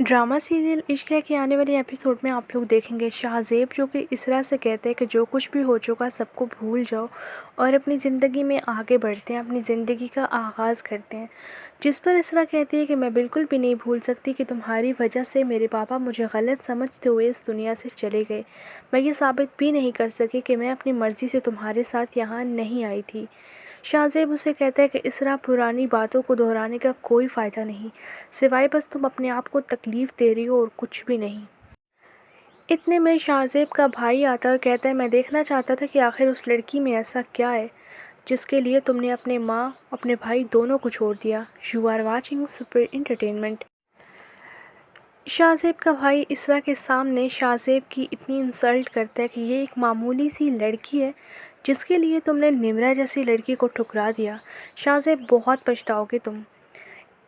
Drama serial इश्क है के आने वाले एपिसोड में आप लोग देखेंगे शाहज़ेब जो कि इसरा से कहते हैं कि जो कुछ भी हो चुका सबको भूल जाओ और अपनी ज़िंदगी में आगे बढ़ते हैं, अपनी ज़िंदगी का आगाज़ करते हैं। जिस पर इसरा कहती है कि मैं बिल्कुल भी नहीं भूल सकती कि तुम्हारी वजह से मेरे पापा मुझे गलत समझते हुए इस दुनिया से चले गए। मैं ये साबित भी नहीं कर सकी कि मैं अपनी मर्ज़ी से तुम्हारे साथ यहाँ नहीं आई थी। शाहज़ेब उसे कहता है कि इसरा पुरानी बातों को दोहराने का कोई फ़ायदा नहीं, सिवाय बस तुम अपने आप को तकलीफ़ दे रही हो और कुछ भी नहीं। इतने में शाहज़ेब का भाई आता और कहता है मैं देखना चाहता था कि आखिर उस लड़की में ऐसा क्या है जिसके लिए तुमने अपने माँ अपने भाई दोनों को छोड़ दिया। You are watching super entertainment. Shahzeb का भाई इसरा के सामने शाहज़ेब की इतनी इंसल्ट करता है कि ये एक मामूली सी लड़की है जिसके लिए तुमने निम्रा जैसी लड़की को ठुकरा दिया। शाहज़ेब बहुत पछताओगे तुम।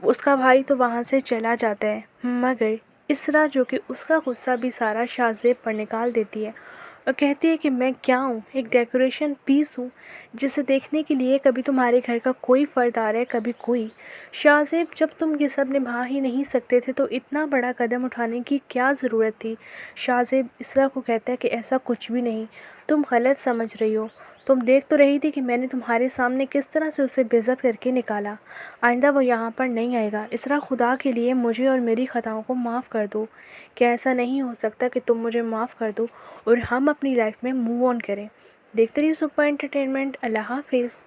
उसका भाई तो वहाँ से चला जाता है, मगर इसरा जो कि उसका गुस्सा भी सारा शाहज़ेब पर निकाल देती है और कहती है कि मैं क्या हूँ, एक डेकोरेशन पीस हूँ जिसे देखने के लिए कभी तुम्हारे घर का कोई फ़र्द आ रहा है, कभी कोई। शाहज़ेब जब तुम ये सब निभा ही नहीं सकते थे तो इतना बड़ा कदम उठाने की क्या ज़रूरत थी। शाहज़ेब इसरा को कहता है कि ऐसा कुछ भी नहीं, तुम गलत समझ रही हो। तुम देख तो रही थी कि मैंने तुम्हारे सामने किस तरह से उसे बेइज्जत करके निकाला। आइंदा वो यहाँ पर नहीं आएगा। इसरा खुदा के लिए मुझे और मेरी ख़ताओं को माफ़ कर दो। क्या ऐसा नहीं हो सकता कि तुम मुझे माफ़ कर दो और हम अपनी लाइफ में मूव ऑन करें। देखते रहिए सुपर एंटरटेनमेंट। अल्लाह हाफिज़।